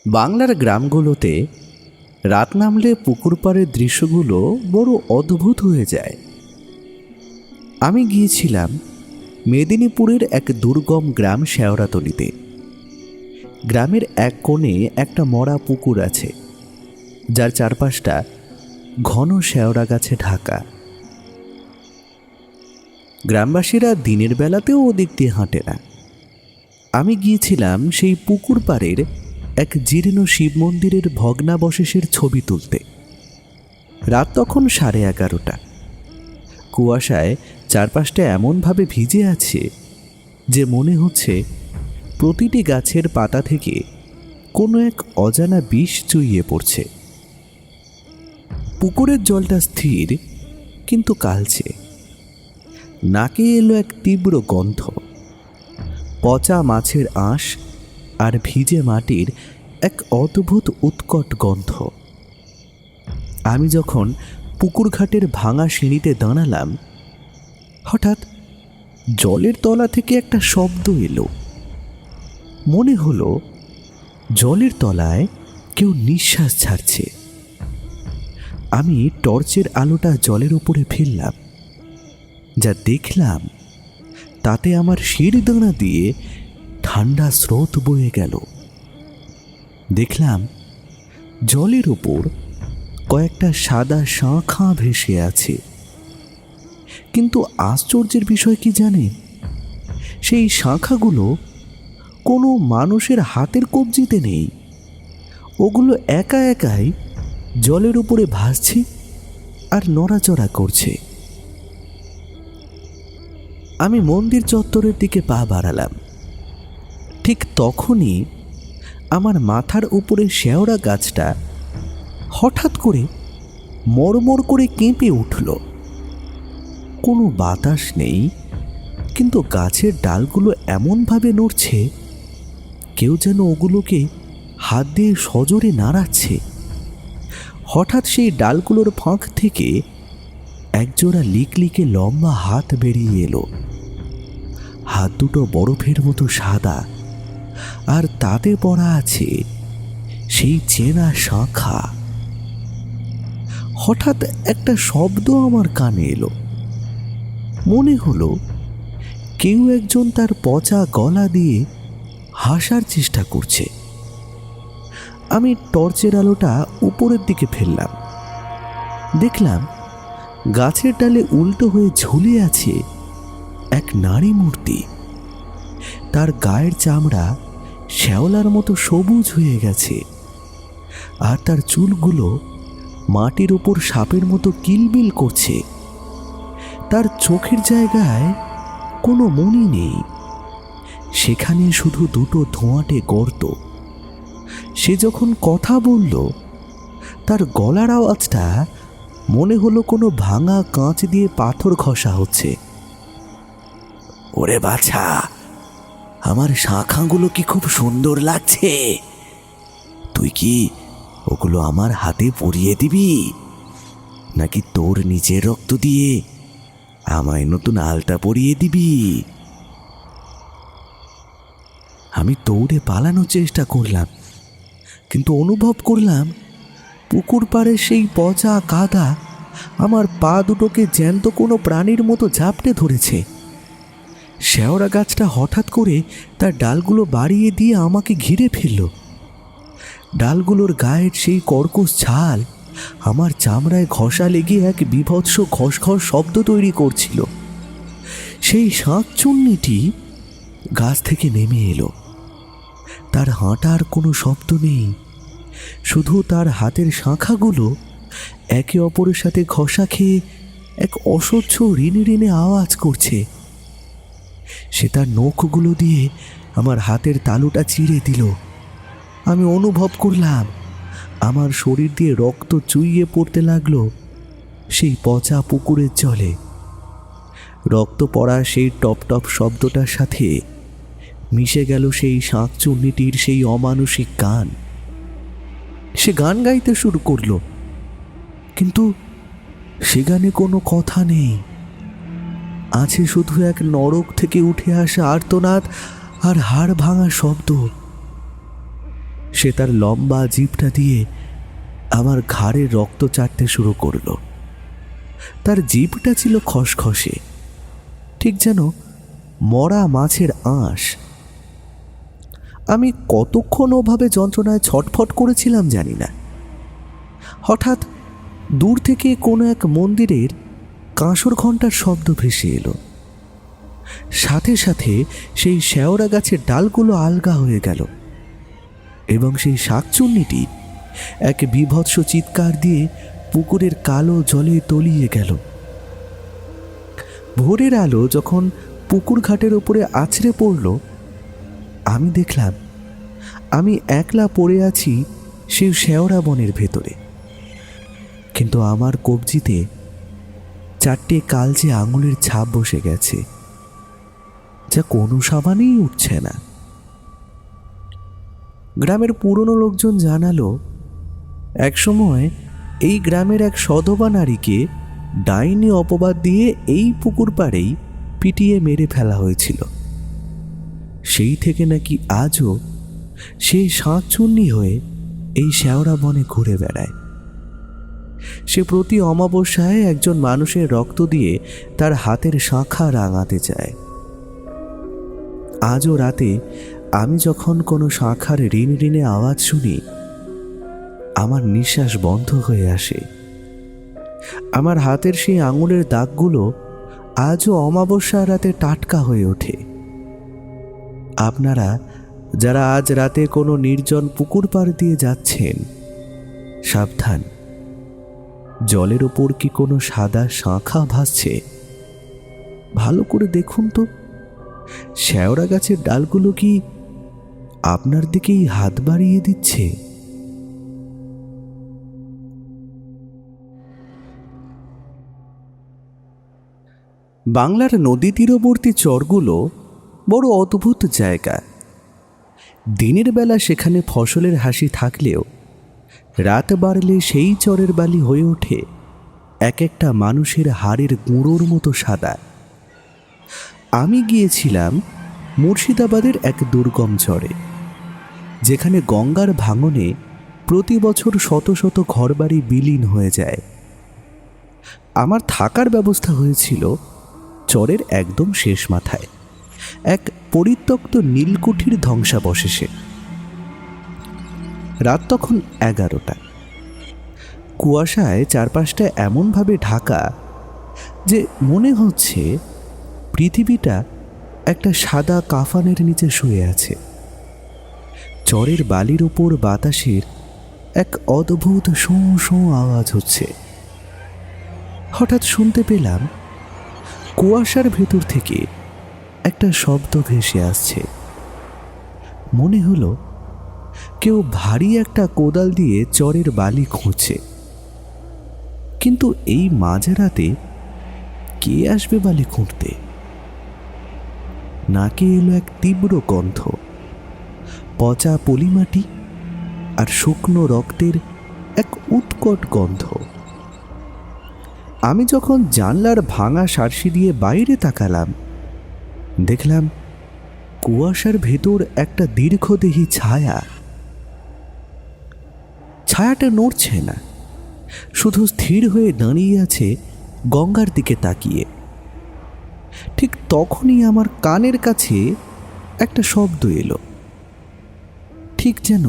বাংলার গ্রামগুলোতে রাত নামলে পুকুর পাড়ের দৃশ্যগুলো বড় অদ্ভুত হয়ে যায়। আমি গিয়েছিলাম মেদিনীপুরের এক দুর্গম গ্রাম শেওড়াতলিতে। গ্রামের এক কোণে একটা মরা পুকুর আছে, যার চারপাশটা ঘন শেওড়া গাছে ঢাকা। গ্রামবাসীরা দিনের বেলাতেও ওদিক দিয়ে হাঁটে না। আমি গিয়েছিলাম সেই পুকুর পাড়ের এক জীর্ণ শিব মন্দিরের ভগ্নাবশেষের ছবি তুলতে। রাত তখন 11:30। কুয়াশায় চারপাশটা এমনভাবে ভিজে আছে যে মনে হচ্ছে প্রতিটি গাছের পাতা থেকে কোনো এক অজানা বিষ চুইয়ে পড়ছে। পুকুরের জলটা স্থির কিন্তু কালচে। নাকে এলো এক তীব্র গন্ধ, পচা মাছের আঁশ আর ভিজে মাটির এক অদ্ভুত উৎকট গন্ধ। আমি যখন পুকুর ঘাটের ভাঙা সিঁড়িতে দাঁড়ালাম, হঠাৎ জলের তলা থেকে একটা শব্দ এলো। মনে হলো জলের তলায় কেউ নিঃশ্বাস ছাড়ছে। আমি টর্চের আলোটা জলের উপরে ফেললাম। যা দেখলাম তাতে আমার শিরদাঁড়া দিয়ে ঠান্ডা স্রোত বয়ে গেল। দেখলাম জলের উপর কয়েকটা সাদা শাঁখা ভেসে আছে। কিন্তু আশ্চর্যের বিষয় কি জানেন? সেই শাঁখাগুলো কোনো মানুষের হাতের কবজিতে নেই। ওগুলো একা একাই জলের উপরে ভাসছে আর নড়াচড়া করছে। আমি মন্দির চত্বরের দিকে পা বাড়ালাম। ঠিক তখনই আমার মাথার উপরে শেওড়া গাছটা হঠাৎ করে মড়মড় করে কেঁপে উঠল। কোনো বাতাস নেই, কিন্তু গাছের ডালগুলো এমনভাবে নড়ছে কেউ যেন ওগুলোকে হাত দিয়ে সজোরে নাড়াচ্ছে। হঠাৎ সেই ডালগুলোর ফাঁক থেকে একজোড়া লিকলিকে লম্বা হাত বেরিয়ে এলো। হাত দুটো বরফের মতো সাদা, আর তাতে পড়া আছে সেই চেনা শাঁখা। হঠাৎ একটা শব্দ আমার কানে এলো। মনে হলো কেউ একজন তার পচা গলা দিয়ে হাসার চেষ্টা করছে। আমি টর্চের আলোটা উপরের দিকে ফেললাম। দেখলাম গাছের ডালে উল্টো হয়ে ঝুলে আছে এক নারী মূর্তি। তার গায়ের চামড়া শ্যাওলার মতো সবুজ হয়ে গেছে, আর তার চুলগুলো মাটির উপর সাপের মতো কিলবিল করছে। তার চোখের জায়গায় কোনো মণি নেই, সেখানে শুধু দুটো ধোঁয়াটে গর্ত। সে যখন কথা বলল, তার গলার আওয়াজটা মনে হলো কোনো ভাঙা কাঁচ দিয়ে পাথর ঘষা হচ্ছে। ওরে বাছা, আমার শাঁখাগুলো কি খুব সুন্দর লাগছে? তুই কি ওগুলো আমার হাতে পরিয়ে দিবি, নাকি তোর নিজের রক্ত দিয়ে আমায় নতুন আলতা পরিয়ে দিবি? আমি দৌড়ে পালানোর চেষ্টা করলাম, কিন্তু অনুভব করলাম পুকুর পাড়ে সেই পচা কাদা আমার পা দুটোকে জ্যান্ত কোনো প্রাণীর মতো ঝাপটে ধরেছে। শেওড়া গাছটা হঠাৎ করে তার ডালগুলো বাড়িয়ে দিয়ে আমাকে ঘিরে ফেলল। ডালগুলোর গায়ের সেই কর্কশ ছাল আমার চামড়ায় ঘষা লেগে এক বীভৎস খসখস শব্দ তৈরি করছিল। সেই শাঁকচুন্নিটি গাছ থেকে নেমে এলো। তার হাঁটার কোনো শব্দ নেই, শুধু তার হাতের শাঁখাগুলো একে অপরের সাথে ঘষা খেয়ে এক অসহ্য রিনে রিনে আওয়াজ করছে। সে তার নখগুলো দিয়ে আমার হাতের তালুটা চিড়ে দিল। আমি অনুভব করলাম আমার শরীর দিয়ে রক্ত চুইয়ে পড়তে লাগলো সেই পচা পুকুরের জলে। রক্ত পড়া সেই টপ টপ শব্দটার সাথে মিশে গেল সেই শাঁকচুন্নিটির সেই অমানুষিক গান। সে গান গাইতে শুরু করলো, কিন্তু সে গানে কোনো কথা নেই। আছে শুধু এক নরক থেকে উঠে আসা আর্তনাদ আর হাড় ভাঙা শব্দ। সে তার লম্বা জিভটা দিয়ে আমার ঘাড়ে রক্ত চাটতে শুরু করলো। তার জিভটা ছিল খসখসে, ঠিক যেন মরা মাছের আঁশ। আমি কতক্ষণ ওভাবে যন্ত্রণায় ছটফট করেছিলাম জানি না। হঠাৎ দূর থেকে কোনো এক মন্দিরের কাঁসর ঘণ্টার শব্দ ভেসে এলো। সাথে সাথে সেই শেওড়া গাছের ডালগুলো আলগা হয়ে গেল এবং সেই শাকচুন্নিটি এক বীভৎস চিৎকার দিয়ে পুকুরের কালো জলে তলিয়ে গেল। ভোরের আলো যখন পুকুর ঘাটের ওপরে আছড়ে পড়ল, আমি দেখলাম আমি একলা পড়ে আছি সেই শেওড়া বনের ভেতরে। কিন্তু আমার কবজিতে 4টে কালচে আঙুলের ছাপ বসে গেছে, যা কোনো সাবানেই উঠছে না। গ্রামের পুরনো লোকজন জানালো, একসময় এই গ্রামের এক সধবা নারীকে ডাইনি অপবাদ দিয়ে এই পুকুর পাড়েই পিটিয়ে মেরে ফেলা হয়েছিল। সেই থেকে নাকি আজও সেই শাঁকচুন্নি হয়ে এই শেওড়া বনে ঘুরে বেড়ায়। সে প্রতি অমাবস্যায় একজন মানুষের রক্ত দিয়ে তার হাতের শাঁখা রাঙাতে চায়। আজও রাতে আমি যখন কোনো শাঁখার রিন রিনে আওয়াজ শুনি, আমার নিঃশ্বাস বন্ধ হয়ে আসে। আমার হাতের সেই আঙুলের দাগগুলো আজও অমাবস্যার রাতে টাটকা হয়ে ওঠে। আপনারা যারা আজ রাতে কোনো নির্জন পুকুর পাড় দিয়ে যাচ্ছেন, সাবধান, জলের ওপর কি কোনো সাদা শাঁখা ভাসছে? ভালো করে দেখুন তো, শেওড়া গাছের ডালগুলো কি আপনার দিকেই হাত বাড়িয়ে দিচ্ছে? বাংলার নদী তীরবর্তী চরগুলো বড় অদ্ভুত জায়গা। দিনের বেলা সেখানে ফসলের হাসি থাকলেও রাত বাড়লে সেই চরের বালি হয়ে ওঠে এক একটা মানুষের হাড়ের গুঁড়োর মতো সাদা। আমি গিয়েছিলাম মুর্শিদাবাদের এক দুর্গম চরে, যেখানে গঙ্গার ভাঙনে প্রতি বছর শত শত ঘরবাড়ি বিলীন হয়ে যায়। আমার থাকার ব্যবস্থা হয়েছিল চরের একদম শেষ মাথায় এক পরিত্যক্ত নীলকুঠির ধ্বংসাবশেষে। রাত তখন 11টা। কুয়াশায় চারপাশটা এমনভাবে ঢাকা যে মনে হচ্ছে পৃথিবীটা একটা সাদা কাফানের নিচে শুয়ে আছে। চরের বালির ওপর বাতাসের এক অদ্ভুত শোঁ শোঁ আওয়াজ হচ্ছে। হঠাৎ শুনতে পেলাম কুয়াশার ভেতর থেকে একটা শব্দ ভেসে আসছে। মনে হলো কেউ ভারী একটা কোদাল দিয়ে চরের বালি খুঁড়ছে। কিন্তু এই মাঝরাতে কে আসবে বালি খুঁড়তে? নাকে এলো এক তীব্র গন্ধ, পচা পলিমাটি আর শুকনো রক্তের এক উৎকট গন্ধ। আমি যখন জানলার ভাঙা সার্সি দিয়ে বাইরে তাকালাম, দেখলাম কুয়াশার ভেতর একটা দীর্ঘদেহী ছায়া। ছায়াটা নড়ছে না, শুধু স্থির হয়ে দাঁড়িয়ে আছে গঙ্গার দিকে তাকিয়ে। ঠিক তখনই আমার কানের কাছে একটা শব্দ এলো, ঠিক যেন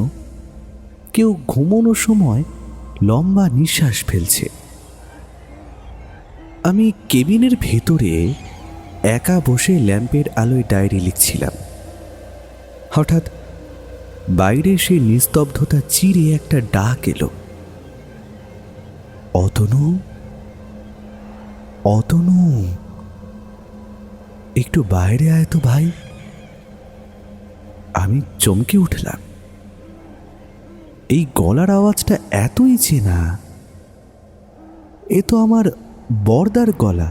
কেউ ঘুমানোর সময় লম্বা নিঃশ্বাস ফেলছে। আমি কেবিনের ভেতরে একা বসে ল্যাম্পের আলোয় ডায়েরি লিখছিলাম। হঠাৎ বাইরে সেই নিস্তব্ধতা চিরে একটা ডাক এলো, অতনু, অতনু, একটু বাইরে আয় তো ভাই। আমি চমকে উঠলাম। এই গলার আওয়াজটা এতই চেনা, এ তো আমার বরদার গলা।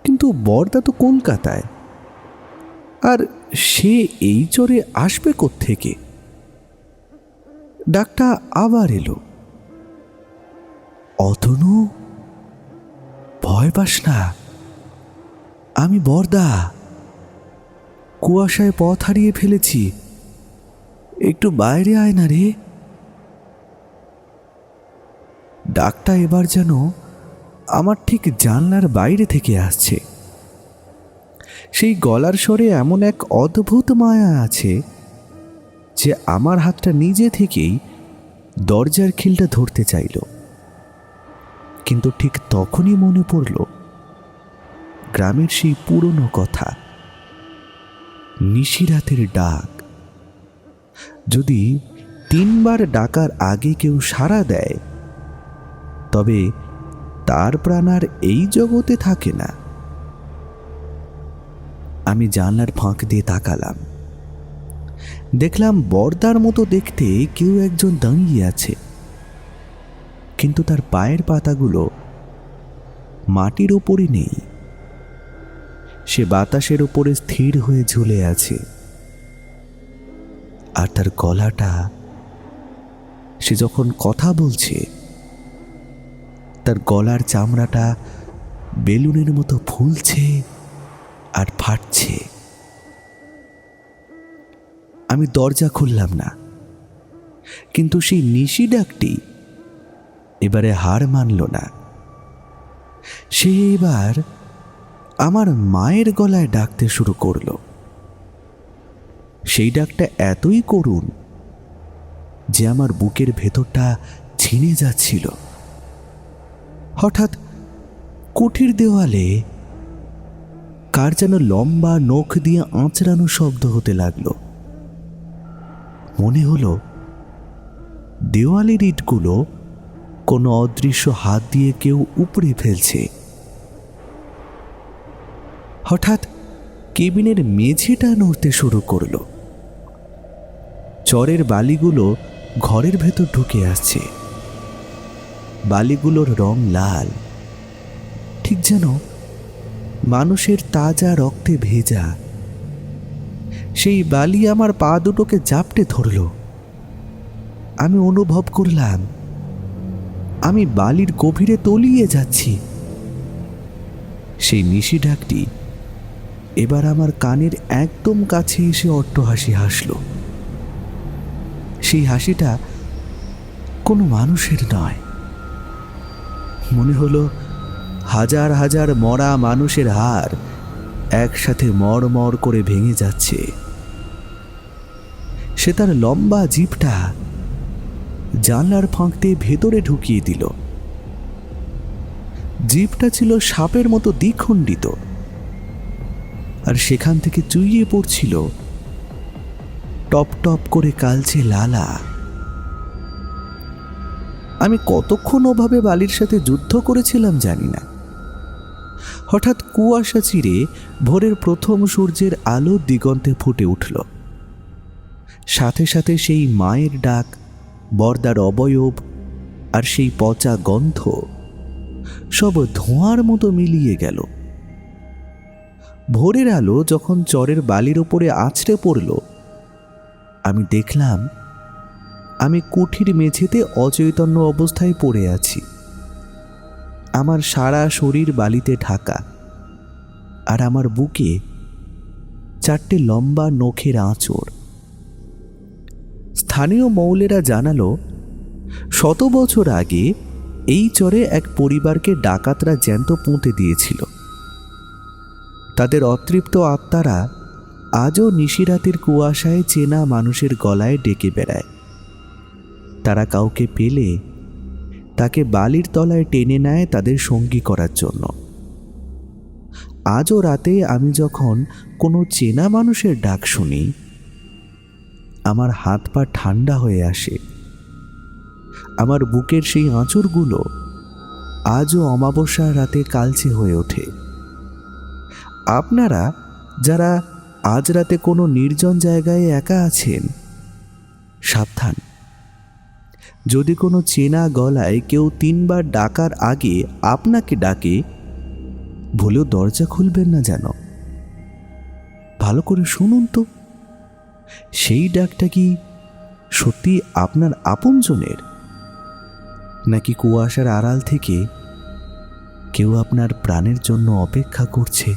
কিন্তু বরদা তো কলকাতায়, আর সে এই চরে আসবে কোত্থেকে? ডাকটা আবার এলো, অতনু, ভয় পাস না, আমি বরদা। কুয়াশায় পথ হারিয়ে ফেলেছি, একটু বাইরে আয় না রে। ডাকটা এবার যেন আমার ঠিক জানলার বাইরে থেকে আসছে। সেই গলার স্বরে এমন এক অদ্ভুত মায়া আছে যে আমার হাতটা নিজে থেকেই দরজার খিলটা ধরতে চাইল। কিন্তু ঠিক তখনই মনে পড়ল গ্রামের সেই পুরনো কথা, নিশিরাতের ডাক। যদি 3 বার ডাকার আগে কেউ সাড়া দেয় তবে তার প্রাণ আর এই জগতে থাকে না। আমি জানলার ফাঁক দিয়ে তাকালাম। দেখলাম বর্দার মতো দেখতে কেউ একজন দাঁড়িয়ে আছে, কিন্তু তার পায়ের পাতাগুলো মাটির ওপরে নেই। সে বাতাসের ওপরে স্থির হয়ে ঝুলে আছে। আর তার গলাটা, সে যখন কথা বলছে তার গলার চামড়াটা বেলুনের মতো ফুলছে আর ফাটছে। আমি দরজা খুললাম না, কিন্তু সেই নিশি ডাকটি এবারে হার মানল না। সে এবার আমার মায়ের গলায় ডাকতে শুরু করল। সেই ডাকটা এতই করুণ যে আমার বুকের ভেতরটা ছিঁড়ে যাচ্ছিল। হঠাৎ কুঠির দেওয়ালে কার যেন লম্বা নখ দিয়ে আঁচড়ানো শব্দ হতে লাগলো। মনে হলো দেওয়ালের ইটগুলো কোনো অদৃশ্য হাত দিয়ে কেউ উপড়ে ফেলছে। হঠাৎ কেবিনের মেঝেটা নড়তে শুরু করলো। চরের বালিগুলো ঘরের ভেতর ঢুকে আসছে। বালিগুলোর রং লাল, ঠিক যেন মানুষের তাজা রক্তে ভেজা। সেই বালি আমার পা দুটোকে জাপটে ধরল। আমি অনুভব করলাম আমি বালির গভীরে তলিয়ে যাচ্ছি। সেই নিশি ডাকটি এবার আমার কানের একদম কাছে এসে অট্টহাসি হাসল। সেই হাসিটা কোনো মানুষের নয়। মনে হলো হাজার হাজার মরা মানুষের হাড় একসাথে মড়মড় করে ভেঙে যাচ্ছে। সে তার লম্বা জিভটা জানলার ফাঁক দিয়ে ভেতরে ঢুকিয়ে দিল। জিভটা ছিল সাপের মতো দ্বিখণ্ডিত, আর সেখান থেকে চুইয়ে পড়ছিল টপ টপ করে কালচে লালা। আমি কতক্ষণ ওভাবে বালির সাথে যুদ্ধ করেছিলাম জানি না। হঠাৎ কুয়াশা চিরে ভোরের প্রথম সূর্যের আলো দিগন্তে ফুটে উঠল। সাথে সাথে সেই মায়ের ডাক, বর্দার অবয়ব আর সেই পচা গন্ধ সব ধোঁয়ার মতো মিলিয়ে গেল। ভোরের আলো যখন চরের বালির ওপরে আছড়ে পড়ল, আমি দেখলাম আমি কুঠির মেঝেতে অচৈতন্য অবস্থায় পড়ে আছি। আমার সারা শরীর বালিতে ঢাকা, আর আমার বুকে 4টে লম্বা নখের আঁচড়। স্থানীয় মৌলেরা জানালো 100 বছর আগে এই চরে এক পরিবারকে ডাকাতরা জ্যান্ত পুঁতে দিয়েছিল। তাদের অতৃপ্ত আত্মারা আজও নিশিরাতের কুয়াশায় চেনা মানুষের গলায় ডেকে বেড়ায়। তারা কাউকে পেলে তাকে বালির তলায় টেনে নেয় তাদের সঙ্গী করার জন্য। আজও রাতে আমি যখন কোনো চেনা মানুষের ডাক শুনি, আমার হাত পা ঠান্ডা হয়ে আসে। আমার বুকের সেই আঁচড়গুলো আজও অমাবস্যার রাতে কালচে হয়ে ওঠে। আপনারা যারা আজ রাতে কোনো নির্জন জায়গায় একা আছেন, সাবধান। যদি কোনো চেনা গলায় কেউ 3 বার ডাকার আগে আপনাকে ডাকে, ভুলেও দরজা খুলবেন না যেন। ভালো করে শুনুন তো, সেই ডাকটা কি সত্যি আপনার আপনজনের, নাকি কুয়াশার আড়াল থেকে কেউ আপনার প্রাণের জন্য অপেক্ষা করছে?